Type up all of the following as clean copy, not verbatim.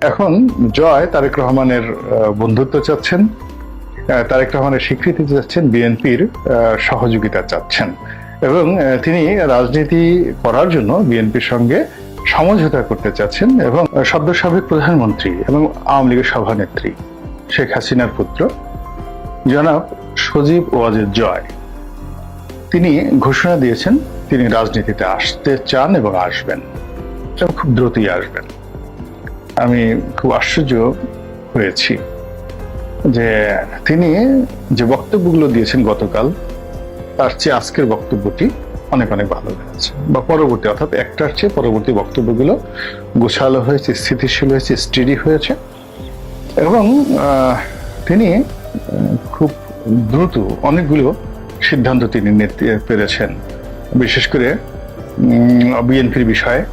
এখন জয় তারেক রহমানের বন্ধুত্ব চাচ্ছেন, তারেক রহমানের স্বীকৃতি চাচ্ছেন, বিএনপির সহযোগিতা চাচ্ছেন এবং তিনি রাজনীতি করার জন্য বিএনপির সঙ্গে সমঝোতা করতে চাচ্ছেন এবং সদ্য সাবেক প্রধানমন্ত্রী এবং আওয়ামী লীগের সভানেত্রী শেখ হাসিনার পুত্র জনাব সজীব ওয়াজেদ জয় তিনি ঘোষণা দিয়েছেন তিনি রাজনীতিতে আসতে চান এবং আসবেন এবং খুব দ্রুতই আসবেন। আমি খুব আশ্চর্য হয়েছি যে তিনি যে বক্তব্যগুলো দিয়েছেন গতকাল তার চেয়ে আজকের বক্তব্যটি অনেক অনেক ভালো হয়েছে, বা পরবর্তী অর্থাৎ একটার চেয়ে পরবর্তী বক্তব্যগুলো গোছালো হয়েছে, স্থিতিশীল হয়েছে, স্টেডি হয়েছে এবং তিনি খুব দ্রুত অনেকগুলো সিদ্ধান্ত তিনি নিতে পেরেছেন। বিশেষ করে বিএনপির বিষয়ে,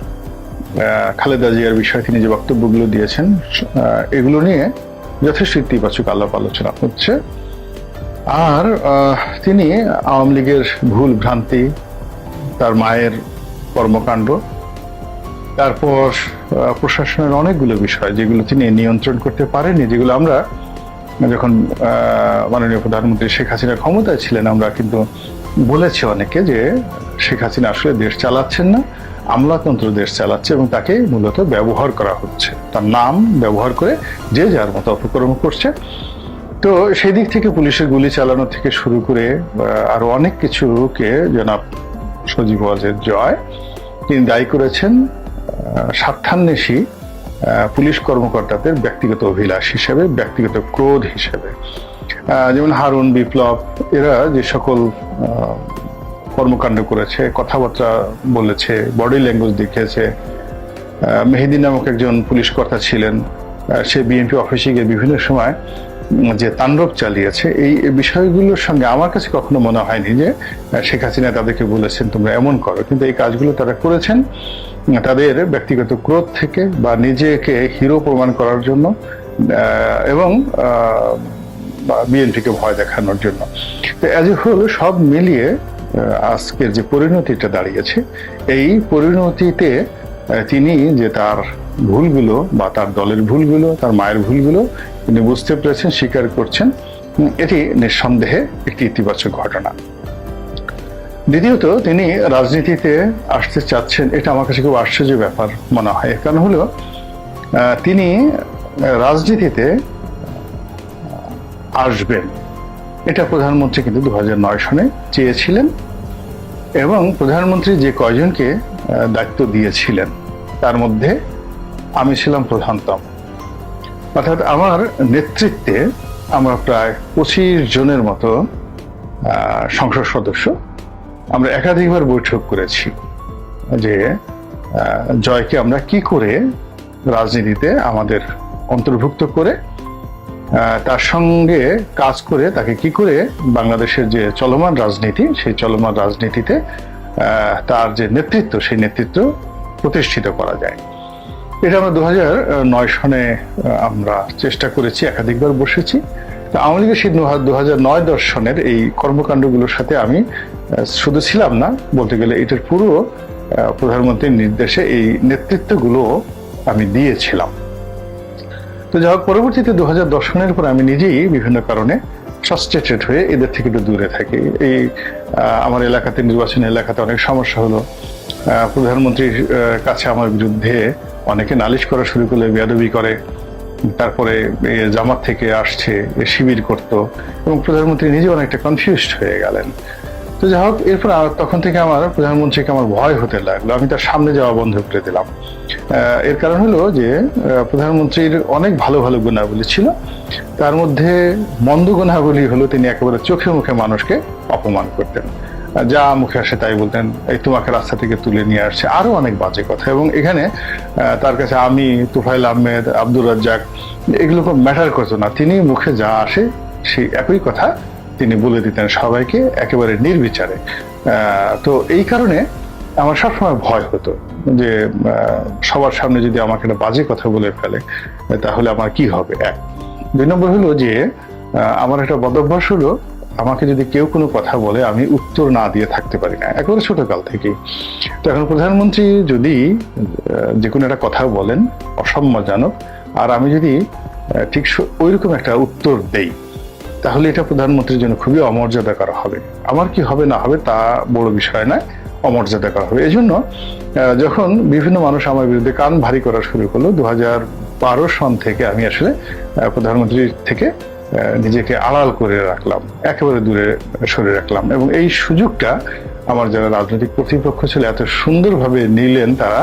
খালেদা জিয়ার বিষয়ে তিনি যে বক্তব্যগুলো দিয়েছেন এগুলো নিয়ে যথেষ্ট ইতিবাচক আলাপ আলোচনা হচ্ছে। আর তিনি আওয়ামী লীগের ভুল ভ্রান্তি, তার মায়ের কর্মকাণ্ড, তারপর প্রশাসনের অনেকগুলো বিষয় যেগুলো তিনি নিয়ন্ত্রণ করতে পারেননি, যেগুলো আমরা যখন মাননীয় প্রধানমন্ত্রী শেখ হাসিনা ক্ষমতায় ছিলেন আমরা কিন্তু বলেছি অনেকে যে শেখ হাসিনা আসলে দেশ চালাচ্ছেন না, আমলাতন্ত্র দেশ চালাচ্ছে এবং তাকে মূলত ব্যবহার করা হচ্ছে, তার নাম ব্যবহার করে যে যার মতো অপকর্ম করছে। তো সেই দিক থেকে পুলিশের গুলি চালানো থেকে শুরু করে আরো অনেক কিছুকে জনাব সজীব ওয়াজেদ জয় তিনি দায়ী করেছেন স্বার্থান্বেষী পুলিশ কর্মকর্তাদের ব্যক্তিগত অভিলাষ হিসেবে, ব্যক্তিগত ক্রোধ হিসেবে। যেমন হারুন, বিপ্লব এরা যে সকল কর্মকাণ্ড করেছে, কথাবার্তা বলেছে, বডি ল্যাঙ্গুয়েজ দেখিয়েছে। মেহেদি নামক একজন পুলিশ কর্তা ছিলেন, সে বিএনপি অফিসে গিয়ে বিভিন্ন সময় যে তাণ্ডব চালিয়েছে, এই বিষয়গুলোর সঙ্গে আমার কাছে কখনো মনে হয়নি যে শেখ হাসিনা তাদেরকে বলেছেন তোমরা এমন করো, কিন্তু এই কাজগুলো তারা করেছেন তাদের ব্যক্তিগত ক্রোধ থেকে বা নিজেকে হিরো প্রমাণ করার জন্য এবং বিএনপিকে ভয় দেখানোর জন্য। তো অ্যাজ এ হোল সব মিলিয়ে আজকের যে পরিণতিটা দাঁড়িয়েছে, এই পরিণতিতে তিনি যে তার ভুলগুলো বা তার দলের ভুলগুলো, তার মায়ের ভুলগুলো তিনি বুঝতে পেরেছেন, স্বীকার করছেন, এটি নিঃসন্দেহে একটি ইতিবাচক ঘটনা। দ্বিতীয়ত তিনি রাজনীতিতে আসতে চাচ্ছেন, এটা আমার কাছে খুব আশ্চর্য ব্যাপার মনে হয়। কারণ হলো তিনি রাজনীতিতে আসবেন, এটা প্রধানমন্ত্রী কিন্তু 2009 সনে চেয়েছিলেন এবং প্রধানমন্ত্রী যে কয়জনকে দায়িত্ব দিয়েছিলেন তার মধ্যে আমি ছিলাম প্রধানতম। অর্থাৎ আমার নেতৃত্বে আমরা প্রায় 25 জনের মতো সংসদ সদস্য আমরা একাধিকবার বৈঠক করেছি যে জয়কে আমরা কি করে রাজনীতিতে আমাদের অন্তর্ভুক্ত করে তার সঙ্গে কাজ করে তাকে কি করে বাংলাদেশের যে চলমান রাজনীতি, সেই চলমান রাজনীতিতে তার যে নেতৃত্ব, সেই নেতৃত্ব প্রতিষ্ঠিত করা যায়। এটা আমরা 2009 সনে আমরা চেষ্টা করেছি, একাধিকবার বসেছি। তো আওয়ামী লীগের সেই 2009-10 সনের এই কর্মকাণ্ডগুলোর সাথে আমি শুধু ছিলাম না, বলতে গেলে এটার পুরো প্রধানমন্ত্রীর নির্দেশে এই নেতৃত্বগুলো আমি দিয়েছিলাম। তো যাই হোক, পরবর্তীতে 2010 সনের পর আমি নিজেই বিভিন্ন কারণে ফ্রাস্ট্রেটেড হয়ে এদের থেকে একটু দূরে থাকি। এই আমার এলাকাতে, নির্বাচনী এলাকাতে অনেক সমস্যা হলো, প্রধানমন্ত্রীর কাছে আমার বিরুদ্ধে অনেকে নালিশ করা শুরু করলে, বেয়াদবি করে, তারপরে জামাত থেকে আসছে, শিবির করত এবং প্রধানমন্ত্রী নিজে অনেকটা কনফিউজড হয়ে গেলেন। তো যাই হোক, এরপর তখন থেকে আমার প্রধানমন্ত্রীকে আমার ভয় হতে লাগলো, আমি তার সামনে যাওয়া বন্ধ করে দিলাম। এর কারণ হলো যে প্রধানমন্ত্রীর অনেক ভালো ভালো গুণাবলী ছিল, তার মধ্যে মন্দ গুণাবলী হলো তিনি একেবারে চোখে মুখে মানুষকে অপমান করতেন, যা মুখে আসে তাই বলতেন, এই তোমাকে রাস্তা থেকে তুলে নিয়ে আসছে, আরো অনেক বাজে কথা। এবং এখানে তার কাছে আমি, তুফাইল আহমেদ, আব্দুর রাজ্জাক এগুলো খুব ম্যাটার করতো না, তিনি মুখে যা আসে সেই একই কথা তিনি বলে দিতেন সবাইকে একেবারে নির্বিচারে। তো এই কারণে আমার সবসময় ভয় হতো যে সবার সামনে যদি আমাকে একটা বাজে কথা বলে ফেলে তাহলে আমার কি হবে। 1 2 নম্বর হলো যে আমার একটা বদভ্যাস হলো, আমাকে যদি কেউ কোনো কথা বলে আমি উত্তর না দিয়ে থাকতে পারি না, একেবারে ছোটকাল থেকেই। তো এখন প্রধানমন্ত্রী যদি যে কোনো একটা কথা বলেন অসম্মানজনক, আর আমি যদি ঠিক ওইরকম একটা উত্তর দেই, তাহলে এটা প্রধানমন্ত্রীর জন্য খুবই অমর্যাদাকর হবে। আমার কি হবে না হবে তা বড় বিষয় নয়, অমর্যাদাকর হবে। এই জন্য যখন বিভিন্ন মানুষ আমার বিরুদ্ধে কান ভারী করা শুরু করলো, 2012 সন থেকে আমি আসলে প্রধানমন্ত্রীর থেকে নিজেকে আড়াল করে রাখলাম, একেবারে দূরে সরে রাখলাম। এবং এই সুযোগটা আমার যারা রাজনৈতিক প্রতিপক্ষ ছিল এত সুন্দরভাবে নিলেন তারা,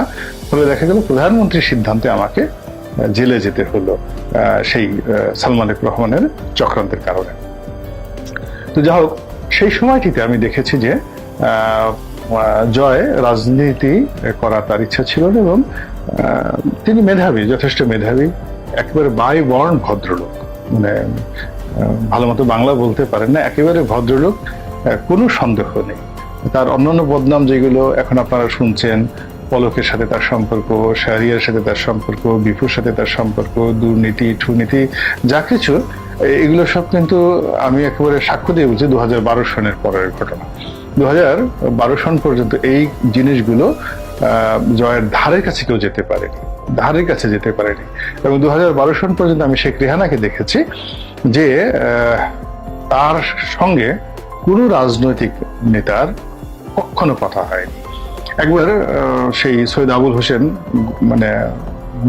ফলে দেখা গেল প্রধানমন্ত্রীর সিদ্ধান্তে আমাকে জেলে যেতে হলো সেই সালমান এফ রহমানের চক্রান্তের কারণে। তো যাই হোক, সেই সময়টিতে আমি দেখেছি যে জয় রাজনীতি করার তার ইচ্ছা ছিল এবং তিনি মেধাবী, যথেষ্ট মেধাবী, একেবারে বাই বর্ণ ভদ্রলোক, মানে ভালো মতো বাংলা বলতে পারেন না, একেবারে ভদ্রলোক, কোনো সন্দেহ নেই। তার অন্যান্য বদনাম যেগুলো এখন আপনারা শুনছেন, পলকের সাথে তার সম্পর্ক, শাহরিয়ার সাথে তার সম্পর্ক, বিপুর সাথে তার সম্পর্ক, দুর্নীতি ঠুনীতি যা কিছু, এগুলো সব কিন্তু আমি একেবারে সাক্ষ্য দিয়ে বলছি 2012 সনের পরের ঘটনা। 2012 সন পর্যন্ত এই জিনিসগুলো জয়ের ধারের কাছে কেউ যেতে পারেনি, ধারের কাছে যেতে পারেনি। এবং 2012 সন পর্যন্ত আমি শেখ রেহানাকে দেখেছি যে তার সঙ্গে কোনো রাজনৈতিক নেতার কখনো কথা হয়নি। একবার সেই সৈয়দ আবুল হোসেন মানে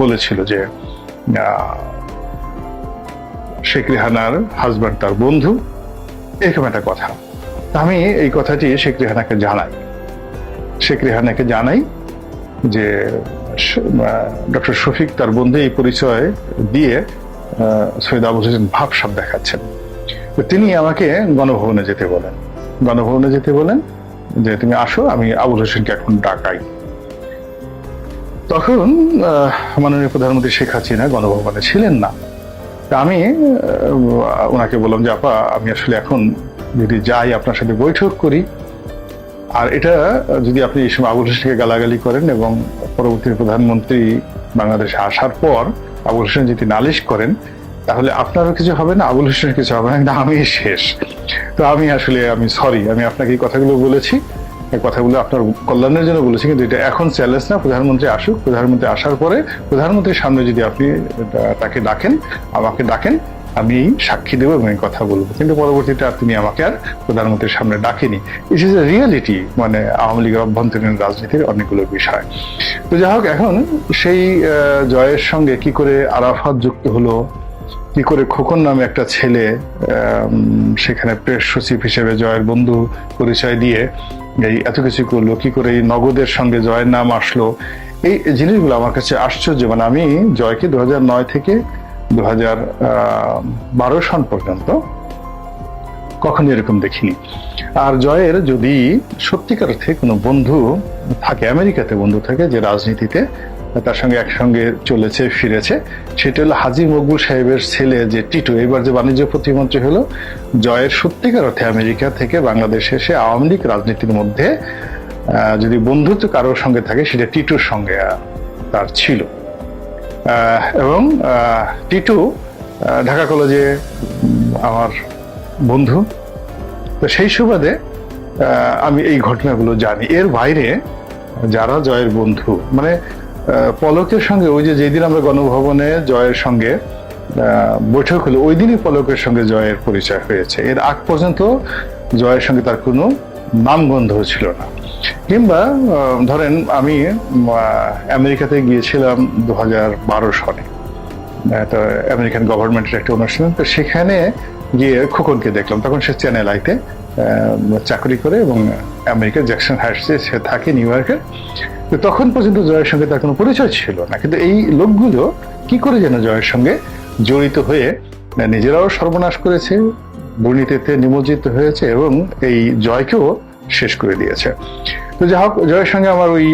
বলেছিল যে শেখ রেহানার হাজব্যান্ড তার বন্ধু, এরকম একটা কথা। আমি এই কথাটি শেখ রেহানাকে জানাই যে ডক্টর শফিক তার বন্ধু এই পরিচয় দিয়ে সৈয়দ আবুল হোসেন ভাবসাব দেখাচ্ছেন। তিনি আমাকে গণভবনে যেতে বলেন যে তুমি আসো, আমি আবুল হোসেনকে এখন ডাকাই। তখন মাননীয় প্রধানমন্ত্রী শেখ হাসিনা গণভবনে ছিলেন না। আমি ওনাকে বললাম যে আপা, আমি আসলে এখন যদি যাই আপনার সাথে বৈঠক করি, আর এটা যদি আপনি এই সময় আবুল হোসেনকে গালাগালি করেন এবং পরবর্তী প্রধানমন্ত্রী বাংলাদেশে আসার পর আবুল হোসেন যদি নালিশ করেন, তাহলে আপনারও কিছু হবে না, আবুল হোসেনের কিছু হবে না, আমি শেষ। তো আমি সরি, আমি আপনাকে এই কথাগুলো বলেছি, এই কথাগুলো আপনার কল্যাণের জন্য বলেছি, কিন্তু এটা এখন চ্যালেঞ্জ না। প্রধানমন্ত্রী আসুক, প্রধানমন্ত্রী আসার পরে প্রধানমন্ত্রীর সামনে যদি আপনি তাকে ডাকেন, আমাকে ডাকেন, আমি সাক্ষী দেবো এবং কথা বলবো। কিন্তু পরবর্তীতে তিনি আমাকে আর প্রধানমন্ত্রীর সামনে ডাকেনি। ইট ইজ এ রিয়ালিটি, মানে আওয়ামী লীগের অভ্যন্তরীণ রাজনীতির অনেকগুলো বিষয়। তো যাই হোক, এখন সেই জয়ের সঙ্গে কি করে আরাফাত যুক্ত হলো, কি করে খোকন নামে একটা ছেলে সেখানে প্রেস সচিব হিসেবে জয়ের বন্ধু পরিচয় দিয়ে এই এত কিছু করলো, কি করে এই নগদের সঙ্গে জয়ের নাম আসলো, এই জিনিসগুলো আমার কাছে আশ্চর্য। মানে আমি জয়কে 2009 থেকে 2012 সন পর্যন্ত কখনো এরকম দেখিনি। আর জয়ের যদি সত্যিকার অর্থে কোনো বন্ধু থাকে, আমেরিকাতে বন্ধু থাকে যে রাজনীতিতে তার সঙ্গে একসঙ্গে চলেছে ফিরেছে, সেটা হলো হাজী মকবুল সাহেবের ছেলে যে টিটু, এবার যে বাণিজ্য প্রতিমন্ত্রী হলো। জয়ের সত্যিকার অর্থে আমেরিকা থেকে বাংলাদেশে এসে আওয়ামী লীগ রাজনীতির মধ্যে যদি বন্ধুত্ব কারোর সঙ্গে থাকে, সেটা টিটুর সঙ্গে তার ছিল। এবং টিটু ঢাকা কলেজে আমার বন্ধু, তো সেই সুবাদে আমি এই ঘটনাগুলো জানি। এর বাইরে যারা জয়ের বন্ধু, মানে পলকের সঙ্গে ওই যে যেদিন আমরা গণভবনে জয়ের সঙ্গে বৈঠক হলো, ওই দিনই পলকের সঙ্গে জয়ের পরিচয় হয়েছে। এর আগ পর্যন্ত জয়ের সঙ্গে তার কোনো নামগন্ধ ছিল না। কিংবা ধরেন আমি আমেরিকাতে গিয়েছিলাম 2012 সনে, তো আমেরিকান গভর্নমেন্টের একটা অনুষ্ঠান, তো সেখানে গিয়ে খোকনকে দেখলাম। তখন সে চ্যানেল আইতে চাকরি করে এবং আমেরিকার জ্যাকসন হাইটসে সে থাকে, নিউ ইয়র্কের। তো তখন পর্যন্ত জয়ের সঙ্গে তার কোনো পরিচয় ছিল না। কিন্তু এই লোকগুলো কি করে যেন জয়ের সঙ্গে জড়িত হয়ে নিজেরাও সর্বনাশ করেছে, দুর্নীতিতে নিমজ্জিত হয়েছে এবং এই জয়কেও শেষ করে দিয়েছে। তো যাই হোক, জয়ের সঙ্গে আমার ওই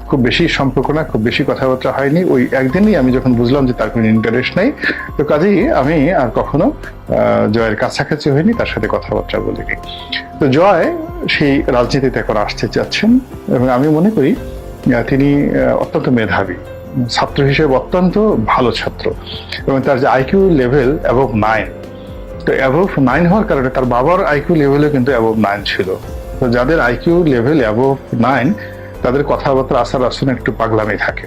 খুব বেশি সম্পর্ক না, খুব বেশি কথাবার্তা হয়নি। ওই একদিনই আমি যখন বুঝলাম যে তার কোনো ইন্টারেস্ট নেই, তো কাজেই আমি আর কখনো জয়ের কাছাকাছি হয়নি, তার সাথে কথাবার্তা বলিনি। তো জয় সেই রাজনীতিতে এখন আসতে চাচ্ছেন এবং আমি মনে করি তিনি অত্যন্ত মেধাবী ছাত্র হিসেবে, অত্যন্ত ভালো ছাত্র, এবং তার যে আইকিউ লেভেল অ্যাবভ 9, তো অ্যাবভ 9 হওয়ার কারণে তার বাবার আইকিউ লেভেলও কিন্তু অ্যাবভ 9 ছিল। তো যাদের আইকিউ লেভেল অ্যাবভ 9 তাদের কথাবার্তা আচার আচরণ একটু পাগলামি থাকে।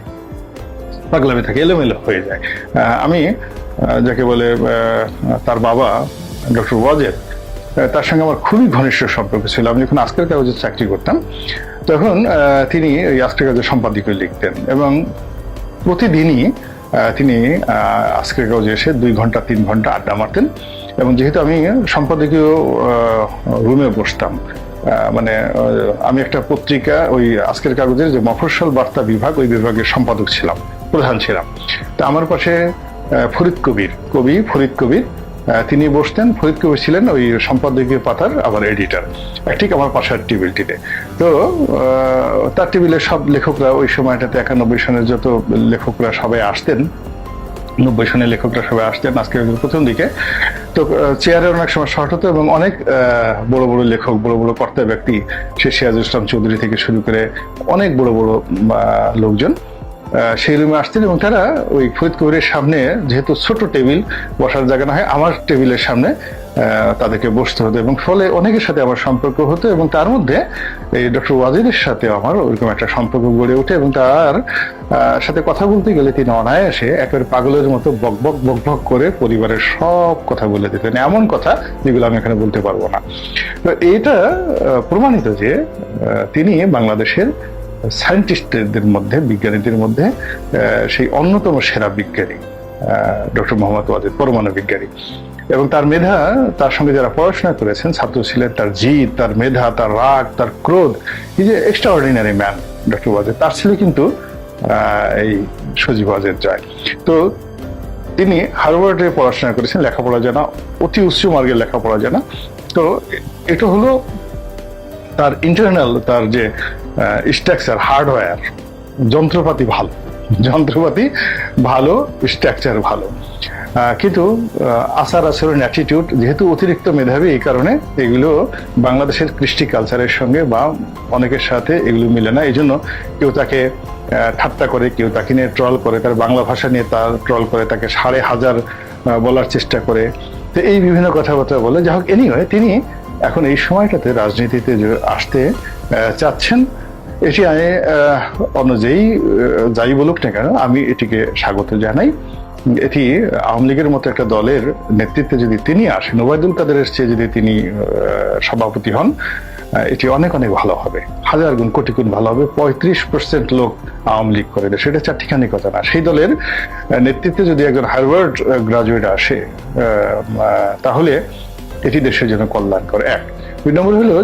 পাগলামি থাকে, এলোমেলো হয়ে যায়। আমি যাকে বলে তার বাবা ডক্টর ওয়াজেদ, তার সঙ্গে আমার খুবই ঘনিষ্ঠ সম্পর্ক ছিল। আমি যখন আজকের কাগজে চাকরি করতাম তখন তিনি ওই আজকের কাগজের সম্পাদকীয় লিখতেন এবং প্রতিদিনই তিনি আজকের কাগজে এসে 2 ঘন্টা 3 ঘন্টা আড্ডা মারতেন। এবং যেহেতু আমি সম্পাদকীয় রুমে বসতাম, মানে আমি একটা পত্রিকা, ওই আজকের কাগজের যে মফস্বল বার্তা বিভাগ, ওই বিভাগের সম্পাদক ছিলাম, প্রধান ছিলাম। তো আমার পাশে ফরিদ কবির তিনি বসতেন। ফরিদ কবির ছিলেন ওই সম্পাদকীয় পাতার আবার এডিটর, ঠিক আমার পাশের টেবিলটিতে। তো তার টেবিলে সব লেখকরা ওই সময়টাতে 91 সনের যত লেখকরা সবাই আসতেন, 90 সনের লেখকরা সবাই আসতেন আজকের প্রথম দিকে। তো চেয়ারে অনেক সময় শর্ট হতো এবং অনেক বড় বড় লেখক, বড় বড় কর্তা ব্যক্তি, সে সিরাজুল ইসলাম চৌধুরী থেকে শুরু করে অনেক বড় বড় লোকজন সেই রুমে আসতেন। এবং তারা ওই ফরিদ কবিরের সামনে, যেহেতু ছোট টেবিল, বসার জায়গা না হয়, আমার টেবিলের সামনে তাদেরকে বসতে হতো এবং ফলে অনেকের সাথে আমার সম্পর্ক হতো। এবং তার মধ্যে এই ডক্টর ওয়াজেদের সাথে আমার ওইরকম একটা সম্পর্ক গড়ে ওঠে এবং তার সাথে কথা বলতে গেলে তিনি অনায়াসে একেবারে পাগলের মতো বকবক করে পরিবারের সব কথা বলে দিতেন, এমন কথা যেগুলো আমি এখানে বলতে পারবো না। তো এটা প্রমাণিত যে তিনি বাংলাদেশের সায়েন্টিস্টদের মধ্যে, বিজ্ঞানীদের মধ্যে সেই অন্যতম সেরা বিজ্ঞানী ডক্টর মোহাম্মদ ওয়াজেদ, পরমাণু বিজ্ঞানী। এবং তার মেধা, তার সঙ্গে যারা পড়াশোনা করেছেন, ছাত্র ছিলেন, তার জিদ, তার মেধা, তার রাগ, তার ক্রোধ, এই যে এক্সট্রাঅর্ডিনারি ম্যান ডক্টর ওয়াজেদ। তার ছিল কিন্তু এই সজীব ওয়াজেদ জয়। তো তিনি হার্ভার্ডে পড়াশোনা করেছেন, লেখাপড়া জানা, অতি উচ্চ মার্গের লেখাপড়া জানা। তো এটা হলো তার ইন্টারনাল, তার যে স্ট্রাকচার, হার্ডওয়্যার, যন্ত্রপাতি ভালো, স্ট্রাকচার ভালো, কিন্তু আচার আচরণ, অ্যাটিটিউড যেহেতু অতিরিক্ত মেধাবী, এই কারণে এগুলো বাংলাদেশের কৃষ্টি কালচারের সঙ্গে বা অনেকের সাথে এগুলো মিলে না। এই জন্য কেউ তাকে ঠাট্টা করে, কেউ তাকে নিয়ে ট্রল করে, তার বাংলা ভাষা নিয়ে তার ট্রল করে, তাকে 1000 বলার চেষ্টা করে। তো এই বিভিন্ন কথাবার্তা বলে। যাই হোক, এনিওয়ে, তিনি এখন এই সময়টাতে রাজনীতিতে আসতে চাচ্ছেন। এটি আমি অনুযায়ী যাই বলুক না কেন, আমি এটিকে স্বাগত জানাই। এটি আওয়ামী লীগের মতো একটা দলের নেতৃত্বে যদি তিনি আসেন, ওবায়দুল কাদেরের চেয়ে যদি তিনি সভাপতি হন, এটি অনেক অনেক ভালো হবে, 1000 গুণ কোটি গুণ ভালো হবে। 35% লোক আওয়ামী লীগ করে, সেটা চারটিখানি কথা না। সেই দলের নেতৃত্বে যদি একজন হার্ভার্ড গ্রাজুয়েট আসে, তাহলে এটি দেশের জন্য কল্যাণকর। 1 2 নম্বর হলো